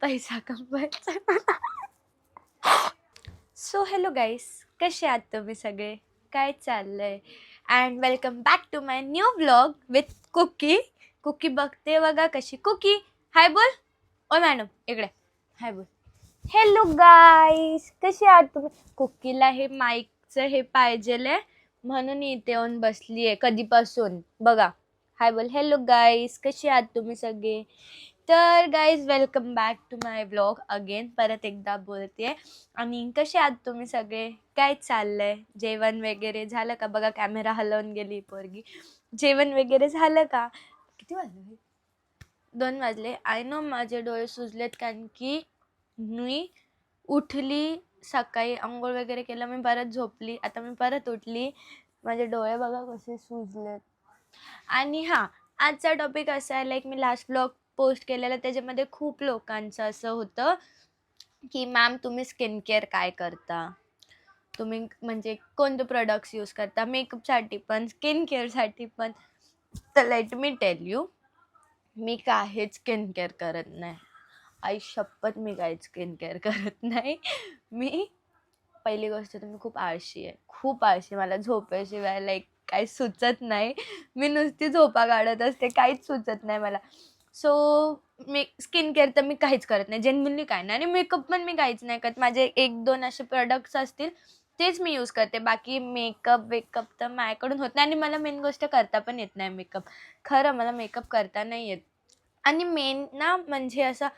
पैसा कमवायचा. So hello गाईस, कसे आहात तुम्ही सगळे? काय चाललंय? And welcome back to my new vlog with Cookie. Cookie बघते बघा कशी. कुकी हाय बोल. ओ मॅडम इकडे हाय बोल. हॅलो गाईस, कसे आहात तुम्ही? कुकीला हे माईकचं हे पाहिजेलंय म्हणून इथे येऊन बसली आहे कधीपासून. बघा हाय बोल. हॅलो गाईस, कसे आहात तुम्ही सगळे? तर guys welcome back to my vlog again. परत एकदा बोलते. आणि कसे आहात तुम्ही सगळे? काय चाललंय? जेवण वगैरे झालं का? बघा कॅमेरा हलवून गेली पोरगी. जेवण वगैरे झालं का? किती वाजले? 2 वाजले. आय नो माझे डोळे सुजलेत कारण की मी उठली सकाळी, आंघोळ वगैरे केलं, मी परत झोपली, आता मी परत उठली, माझे डोळे बघा कसे सुजलेत. आणि हां, आजचा टॉपिक असा आहे, लाईक मी लास्ट ब्लॉग पोस्ट केलेला त्याच्यामध्ये खूप लोकांचं असं होतं की मॅम तुम्ही स्किन केअर काय करता, तुम्ही म्हणजे कोणते प्रोडक्ट्स यूज करता मेकअपसाठी पण स्किन केअरसाठी पण. तर लेट मी टेल यू, मी काहीच स्किन केअर करत नाही. आई शपथ मी काहीच स्किन केअर करत नाही. मी पहिली गोष्ट तर मी खूप आळशी आहे, खूप आळशी. मला झोपेशिवाय लाईक काही सुचत नाही. मी नुसती झोपा काढत असते, काहीच सुचत नाही मला. सो मी स्किन केअर तर मी काहीच करत नाही, जेन्युइनली काय नाही. आणि मेकअप पण मी काहीच नाही करत. माझे 1-2 असे प्रोडक्ट्स असतील तेच मी यूज करते. बाकी मेकअप तर माझ्याकडून होत नाही. आणि मला मेन गोष्ट करता पण येत नाही मेकअप. खरं मला मेकअप करता नाही येत. आणि मेन ना म्हणजे असं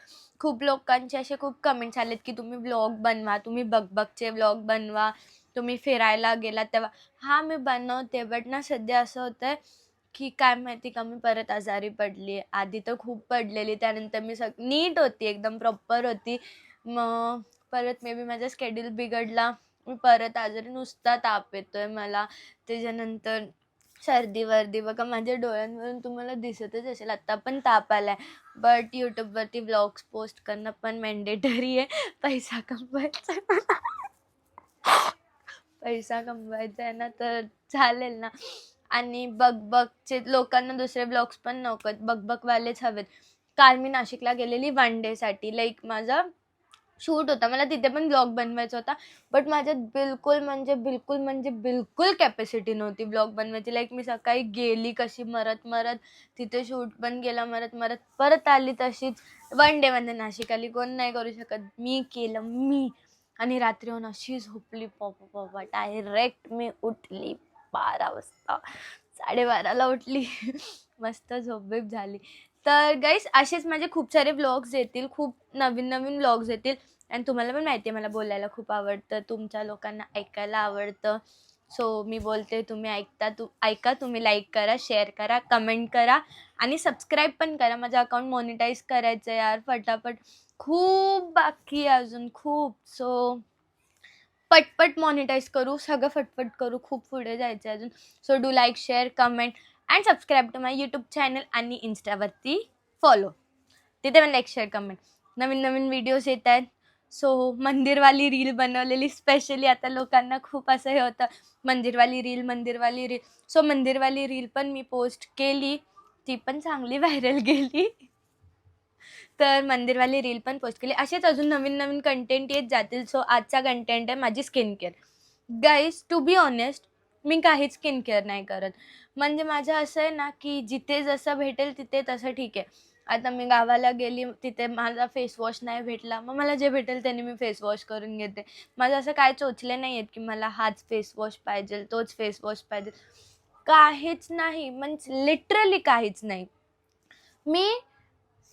खूप लोकांचे असे खूप कमेंट्स आलेत की तुम्ही व्लॉग बनवा, तुम्ही बकबकचे व्लॉग बनवा, तुम्ही फिरायला गेलात तेव्हा. हां मी बनवते, बट ना सध्या असं होतंय की काय माहिती का मी परत आजारी पडली. आधी तर खूप पडलेली, त्यानंतर मी नीट होती, एकदम प्रॉपर होती. मग परत मे बी माझा शेड्यूल बिघडला, मी परत आजारी, नुसता ताप येतोय मला. त्याच्यानंतर सर्दी वर्दी बघा माझ्या डोळ्यांवरून तुम्हाला दिसतच असेल, आत्ता पण ताप आलाय. बट यूट्यूबवरती व्लॉग्स पोस्ट करणं पण मॅन्डेटरी आहे. पैसा कमवायचा आहे मला. पैसा कमवायचा आहे ना, तर चालेल ना. आणि बकबकचे लोकांना दुसरे ब्लॉग्स पण नकोत, बकबकवालेच हवेत. काल मी नाशिकला गेलेली 1 डेसाठी, लाईक माझा शूट होता, मला तिथे पण ब्लॉग बनवायचा होता. बट माझ्यात बिलकुल कॅपॅसिटी नव्हती ब्लॉग बनवायची. लाईक मी सकाळी गेली कशी मरत मरत, तिथे शूट पण गेला मरत मरत, परत आली तशीच. 1 डेमध्ये नाशिक आली, कोण नाही करू शकत. मी केलं मी. आणि रात्री होऊन अशी झोपली पॉपा. डायरेक्ट मी उठली 12 वाजता, 12:30ला उठली. मस्त झोप झाली. तर गाईस असेच माझे खूप सारे व्लॉग्स येतील, खूप नवीन व्लॉग्स येतील. आणि तुम्हाला पण माहिती आहे मला बोलायला खूप आवडतं, तुमच्या लोकांना ऐकायला आवडतं. सो मी बोलते, तुम्ही ऐका, तुम्ही लाईक करा, शेअर करा, कमेंट करा आणि सबस्क्राईब पण करा. माझं अकाउंट मॉनिटाईज करायचं यार फटाफट, खूप बाकी आहे अजून खूप. सो पटपट मॉनिटाईज करू, सगळं फटफट करू, खूप पुढे जायचं आहे अजून. So do like, share, comment and subscribe to my YouTube channel आणि इन्स्टावरती फॉलो. तिथे पण लाईक, शेअर, कमेंट. नवीन व्हिडिओज येत आहेत. सो मंदिरवाली रील बनवलेली स्पेशली. आता लोकांना खूप असं हे होतं, मंदिरवाली रील. सो मंदिरवाली रील पण मी पोस्ट केली, ती पण चांगली व्हायरल गेली. तर मंदिरवाली रील पण पोस्ट केली. असेच अजून नवीन कंटेंट येत जातील. सो आजचा कंटेंट आहे माझी skin care. Guys to be honest, मी काहीच स्किन केअर नाही करत. म्हणजे माझं असं आहे ना की जिथे जसं भेटेल तिथे तसं ठीक आहे. आता मी गावाला गेली, तिथे माझा फेस वॉश नाही भेटला, मग मला जे भेटेल त्याने मी फेस वॉश करून घेते. माझं असं काय चोचले नाही आहेत की मला हाच फेस वॉश पाहिजे, तोच फेस वॉश पाहिजे. काहीच नाही, म्हणजे लिटरली काहीच नाही. मी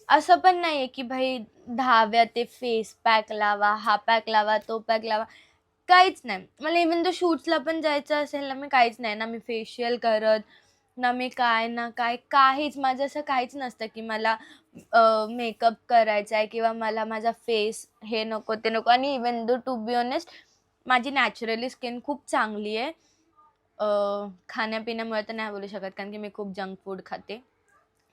असं पण नाही आहे की भाई 10व्या ते फेस पॅक लावा, हा पॅक लावा, तो पॅक लावा, काहीच नाही. मला इव्हन तो शूट्सला पण जायचं असेल ना, मी काहीच नाही ना, मी फेशियल करत ना, मी काय ना काय, काहीच माझं असं काहीच नसतं की मला मेकअप करायचा आहे किंवा मला माझा फेस हे नको ते नको. आणि even though to be honest माझी नॅचरली स्किन खूप चांगली आहे. खाण्यापिण्यामुळे तर नाही बोलू शकत कारण की मी खूप जंक फूड खाते,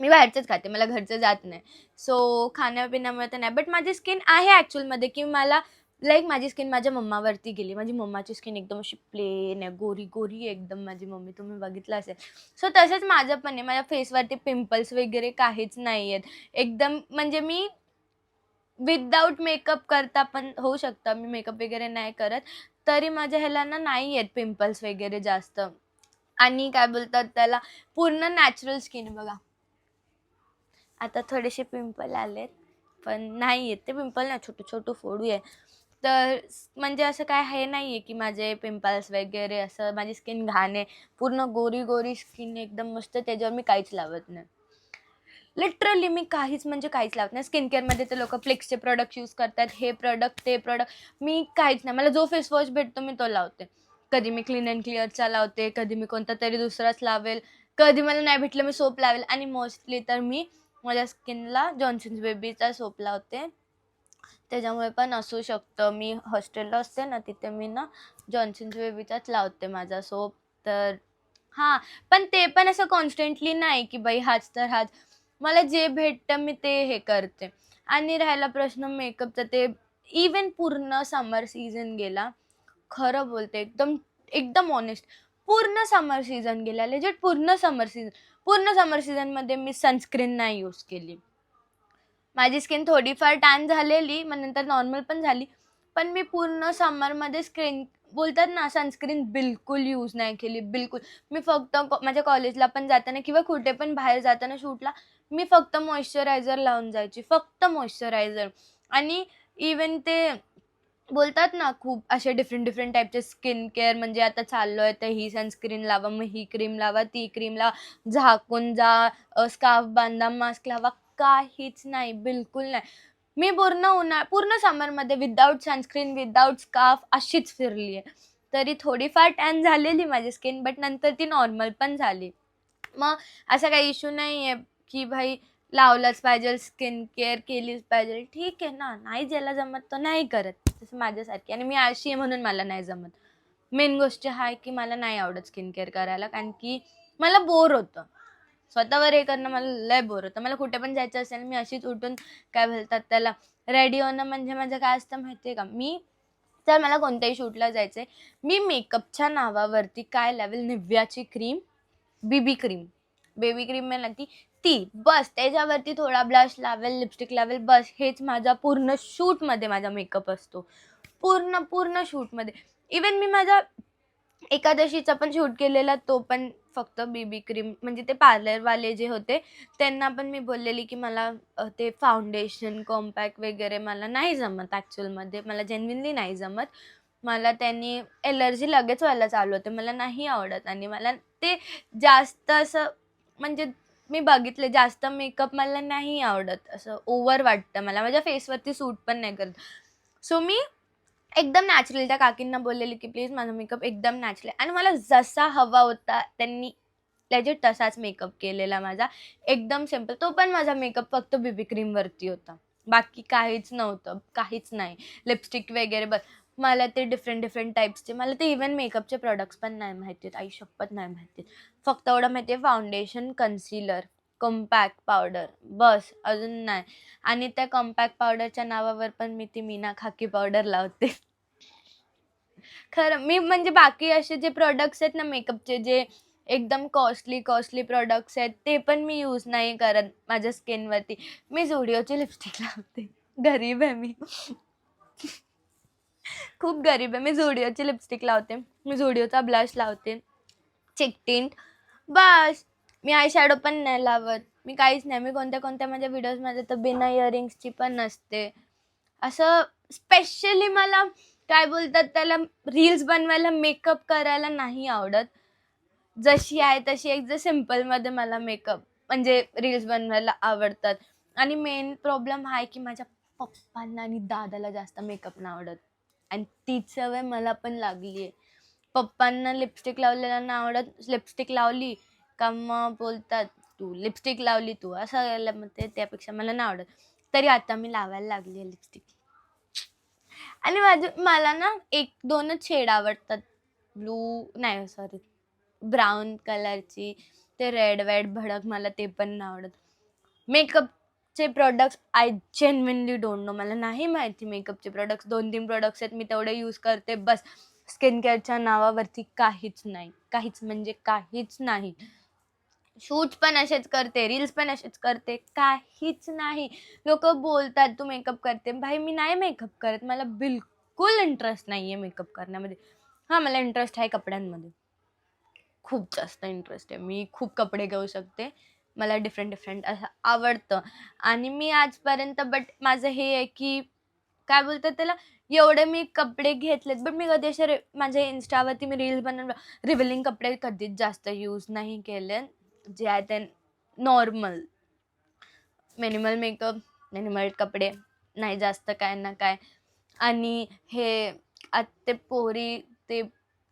मी बाहेरचंच खाते, मला घरचं जात नाही. सो खाण्यापिण्यामुळे तर नाही, बट माझी स्किन आहे ॲक्च्युअलमध्ये की मला लाईक माझी स्किन माझ्या मम्मावरती गेली. माझी मम्माची स्किन एकदम अशी प्लेन आहे, गोरी आहे एकदम माझी मम्मी, तुम्ही बघितलं असेल. सो तसंच माझं पण आहे. माझ्या फेसवरती पिंपल्स वगैरे काहीच नाही आहेत एकदम. म्हणजे मी विदाऊट मेकअप करता पण होऊ शकतं. मी मेकअप वगैरे नाही करत, तरी माझ्या ह्याला ना नाही येत पिंपल्स वगैरे जास्त. आणि काय बोलतात त्याला, पूर्ण नॅचरल स्किन बघा. आता थोडेसे पिंपल आलेत, पण नाही येत ते पिंपल ना, छोटं छोटं फोडू आहे. तर म्हणजे असं काय हे नाही आहे की माझे पिंपल्स वगैरे असं, माझी स्किन घाण आहे. पूर्ण गोरी गोरी स्किन एकदम मस्त, त्याच्यावर मी काहीच लावत नाही. लिटरली मी काहीच म्हणजे काहीच लावत नाही. स्किन केअरमध्ये ते लोकं फ्लेक्सचे प्रॉडक्ट यूज करतात, हे प्रॉडक्ट ते प्रॉडक्ट. मी काहीच नाही. मला जो फेस वॉश भेटतो मी तो लावते. कधी मी क्लीन अँड क्लिअरचा लावते, कधी मी कोणता तरी दुसराच लावेल, कधी मला नाही भेटलं मी सोप लावेल. आणि मोस्टली तर मी माझ्या स्किनला जॉन्सन्स बेबीचा सोप लावते. त्याच्यामुळे पण असू शकतं. मी हॉस्टेलला असते ना, तिथे मी ना जॉन्सन्स बेबीचाच लावते माझा सोप. तर हां, पण ते पण असं कॉन्स्टंटली नाही की बाई हाच तर हाच. मला जे भेटतं मी ते हे करते. आणि राहिला प्रश्न मेकअपचा, ते इव्हन पूर्ण समर सीझन गेला. खरं बोलते, एकदम एकदम ऑनेस्ट. पूर्ण समर सीझन गेला, लेजिट पूर्ण समर सीझन. पूर्ण समर सीझनमध्ये मी सनस्क्रीन नाही यूज केली. माझी स्किन थोडीफार टॅन झालेली, मग नंतर नॉर्मल पण झाली. पण मी पूर्ण समरमध्ये स्क्रीन बोलतात ना, सनस्क्रीन बिलकुल यूज नाही केली, बिलकुल. मी फक्त माझ्या कॉलेजला पण जाताना किंवा कुठे पण बाहेर जाताना शूटला, मी फक्त मॉइश्चरायझर लावून जायची, फक्त मॉइश्चरायझर. आणि इवन ते बोलतात ना, खूप असे डिफरंट डिफरंट टाईपचे स्किन केअर म्हणजे आता चाललोय, तर ही सनस्क्रीन लावा, मग ही क्रीम लावा, ती क्रीम लावा, झाकून जा, स्कार्फ बांधा, मास्क लावा. काहीच नाही, बिलकुल नाही. मी पूर्ण समरमध्ये विदाऊट सनस्क्रीन, विदाऊट स्कार्फ अशीच फिरली आहे. तरी थोडीफार टॅन झालेली माझी स्किन, बट नंतर ती नॉर्मल पण झाली. मग असा काही इश्यू नाही आहे की भाई लावलंच पाहिजे, स्किन केअर केलीच पाहिजे. ठीक आहे ना, नाही ज्याला जमत तो नाही करत, तसं माझ्यासारखी. आणि मी आळशी आहे म्हणून मला नाही जमत. मेन गोष्ट हा आहे की मला नाही आवडत स्किन केअर करायला, कारण की मला बोर होतं. स्वतःवर हे करणं मला लय बोर होतं. मला कुठे पण जायचं असेल, मी अशीच उठून काय बोलतात त्याला, रेडी होणं म्हणजे माझं काय असतं माहिती आहे का, मी तर मला कोणत्याही शूटला जायचं आहे, मी मेकअपच्या नावावरती काय लावेल, निव्याची cream, BB cream, baby cream आहे ना ती, ती बस. त्याच्यावरती थोडा ब्लश लावेल, लिपस्टिक लावेल, बस. हेच माझा पूर्ण शूटमध्ये माझा मेकअप असतो. पूर्ण पूर्ण शूटमध्ये. इवन मी माझा एकादशीचा पण शूट केलेला, तो पण फक्त बीबी क्रीम. म्हणजे ते पार्लरवाले जे होते त्यांना पण मी बोललेली की मला ते फाउंडेशन, कॉम्पॅक्ट वगैरे मला नाही जमत ॲक्चुअलमध्ये. मला जेन्युइनली नाही जमत. मला त्यांनी एलर्जी लगेच व्हायला चालू होते. मला नाही आवडत. आणि मला ते जास्त असं म्हणजे मी बघितले, जास्त मेकअप मला नाही आवडत. असं ओव्हर वाटतं मला. माझ्या फेसवरती सूट पण नाही करत. सो मी एकदम नॅचरल त्या काकींना बोललेली की प्लीज माझा मेकअप एकदम नॅचरल. आणि मला जसा हवा होता त्यांनी लेजिट तसाच मेकअप केलेला माझा. एकदम सिंपल. तो पण माझा मेकअप फक्त बीबी क्रीमवरती होता. बाकी काहीच नव्हतं, काहीच नाही. लिपस्टिक वगैरे बस. मला ते डिफरंट डिफरंट टाईप्सचे, मला ते इव्हन मेकअपचे प्रॉडक्ट्स पण नाही माहिती आहेत. आई शपथ नाही माहिती आहेत. फक्त एवढं माहिती आहे, फाउंडेशन, कन्सिलर, कॉम्पॅक्ट पावडर, बस. अजून नाही. आणि त्या कॉम्पॅक्ट पावडरच्या नावावर पण मी ती मीना खाकी पावडर लावते. खरं मी म्हणजे बाकी असे जे प्रॉडक्ट्स आहेत ना मेकअपचे, जे एकदम कॉस्टली कॉस्टली प्रॉडक्ट्स आहेत, ते पण मी यूज नाही करत माझ्या स्किनवरती. मी झुडिओची लिपस्टिक लावते. गरीब आहे मी. खूप गरीब आहे. मी झुडिओची लिपस्टिक लावते. मी झुडिओचा ब्लश लावते. चिक टिंट, बस. मी आय शॅडो पण नाही लावत. मी काहीच नाही. मी कोणत्या कोणत्या माझ्या व्हिडिओजमध्ये तर बिना इयरिंग्सची पण नसते. असं स्पेशली मला काय बोलतात त्याला, रील्स बनवायला, मेकअप करायला नाही आवडत. जशी आहे तशी एकदम सिम्पलमध्ये मला मेकअप म्हणजे रील्स बनवायला आवडतात. आणि मेन प्रॉब्लेम हा आहे की माझ्या पप्पांना आणि दादाला जास्त मेकअप नाही आवडत. आणि तीच सवय मला पण लागली आहे. पप्पांना लिपस्टिक लावलेला नाही आवडत. लिपस्टिक लावली का मग बोलतात, तू लिपस्टिक लावली, तू असं केलं. मग ते त्यापेक्षा मला नाही आवडत. तरी आता मी लावायला लागली आहे लिपस्टिक. आणि मला ना 1-2च शेड आवडतात. ब्लू नाही, सॉरी, ब्राऊन कलरची. ते रेड वेड भडक मला ते पण नाही आवडत. मेकअपचे products I genuinely don't know. मला नाही माहिती मेकअपचे प्रॉडक्ट्स. 2-3 प्रॉडक्ट्स आहेत, मी तेवढे यूज करते बस. स्किन केअरच्या नावावरती काहीच नाही. काहीच म्हणजे काहीच नाही. शूट्स पण असेच करते, रील्स पण असेच करते, काहीच नाही. लोक बोलतात तू मेकअप करते, भाई मी नाही मेकअप करत, मला बिलकुल इंटरेस्ट नाही आहे मेकअप करण्यामध्ये. हां, मला इंटरेस्ट आहे कपड्यांमध्ये, खूप जास्त इंटरेस्ट आहे. मी खूप कपडे घेऊ शकते, मला डिफरंट असं आवडतं. आणि मी आजपर्यंत बट माझं हे आहे की काय बोलतात त्याला, एवढे मी कपडे घेतलेत बट मी कधी असे माझ्या इन्स्टावरती मी रील्स बनवून रिव्हिलिंग कपडे कधीच जास्त यूज नाही केले. जे आहे ते नॉर्मल मिनिमल मेकअप, मिनिमल कपडे, नाही जास्त काय ना काय. आणि हे ते पोरी ते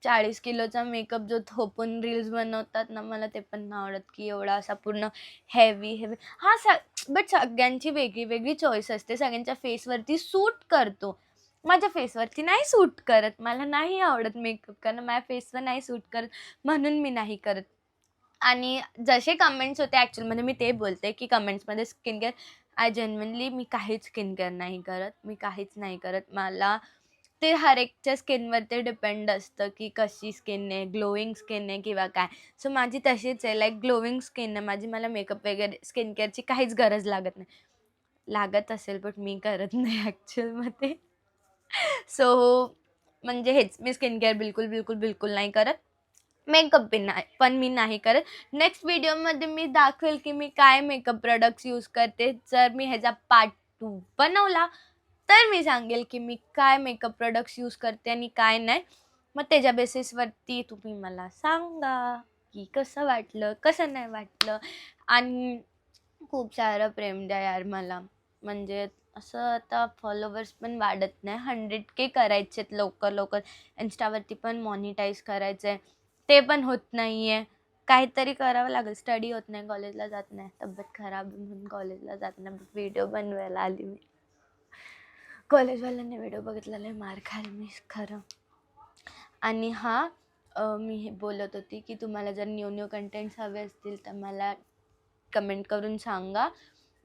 40 किलोचा मेकअप जो थोपून रील्स बनवतात ना, मला ते पण नाही आवडत की एवढा असा पूर्ण हेवी हेवी. हां, बट सगळ्यांची वेगळी वेगळी चॉईस असते, सगळ्यांच्या फेसवरती सूट करतो. माझ्या फेसवरती नाही सूट करत, मला नाही आवडत मेकअप करणं, माझ्या फेसवर नाही सूट करत, म्हणून मी नाही करत. आणि जसे कमेंट्स होते ॲक्च्युअलमध्ये मी ते बोलते की कमेंट्समध्ये स्किन केअर, आय जेन्युइनली मी काहीच स्किन केअर नाही करत, मी काहीच नाही करत. मला ते हर एकच्या स्किनवरती डिपेंड असतं की कशी स्किन आहे, ग्लोईंग स्किन आहे किंवा काय. सो माझी तशीच आहे, लाईक ग्लोईंग स्किन आहे माझी, मला मेकअप वगैरे स्किन केअरची काहीच गरज लागत नाही. लागत असेल बट मी करत नाही ॲक्च्युअलमध्ये. सो म्हणजे हेच, मी स्किन केअर बिलकुल बिलकुल बिलकुल नाही करत. मेकअप पण मी नाही करत. नेक्स्ट व्हिडिओमध्ये मी दाखवेल की मी काय मेकअप प्रोडक्ट्स यूज करते. जर मी ह्याचा पार्ट 2 बनवला तर मी सांगेल की मी काय मेकअप प्रोडक्ट्स यूज करते आणि काय नाही. मग त्याच्या बेसिसवरती तुम्ही मला सांगा की कसं वाटलं, कसं नाही वाटलं. आणि खूप सारं प्रेम द्या यार मला. म्हणजे असं आता फॉलोवर्स पण वाढत नाही. 100K करायचेत लवकर लवकर. इन्स्टावरती पण मॉनिटाईज करायचं आहे, ते पण होत नाही आहे. काहीतरी करावं लागेल. स्टडी होत नाही, कॉलेजला जात नाही, तब्येत खराब आहे म्हणून कॉलेजला जात नाही. व्हिडिओ बनवायला आली मी. कॉलेजवाल्यांनी व्हिडिओ बघितला लय मार खाल मी खरं. आणि हां, मी हे बोलत होती की तुम्हाला जर न्यू कंटेंट्स हवे असतील तर मला कमेंट करून सांगा.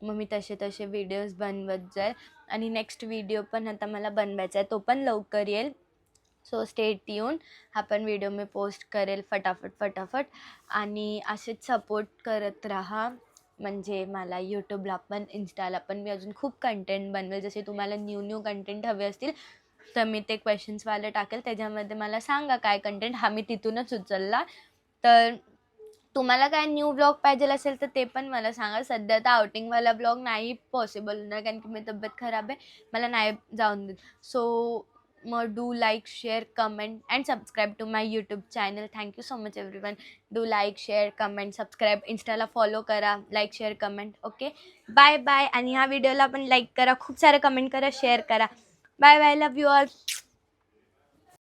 मग मी तसे तसे व्हिडिओज बनवत जाईल. आणि नेक्स्ट व्हिडिओ पण आता मला बनवायचा आहे, तो पण लवकर येईल. So stay tune. हा पण व्हिडिओ मी पोस्ट करेल फटाफट. आणि असेच सपोर्ट करत राहा. म्हणजे मला यूट्यूबला पण, इन्स्टाला पण मी अजून खूप कंटेंट बनवेल. जसे तुम्हाला न्यू कंटेंट हवे असतील तर मी ते क्वेश्चन्सवाले टाकेल, त्याच्यामध्ये मला सांगा काय कंटेंट, हा मी तिथूनच उचलला. तर तुम्हाला काय न्यू ब्लॉग पाहिजे असेल तर ते पण मला सांगा. सध्या तर आउटिंगवाला ब्लॉग नाही पॉसिबल होणार कारण की मी तब्येत खराब आहे, मला नाही जाऊन देत. सो मग do like, share, comment and subscribe to my YouTube channel. Thank you so much everyone. Do like, share, comment, subscribe. इन्स्टाला फॉलो करा. Like, share, comment. Okay, bye bye. आणि ह्या व्हिडिओला पण लाईक करा, खूप सारं कमेंट करा, शेअर करा. Bye bye, love you all.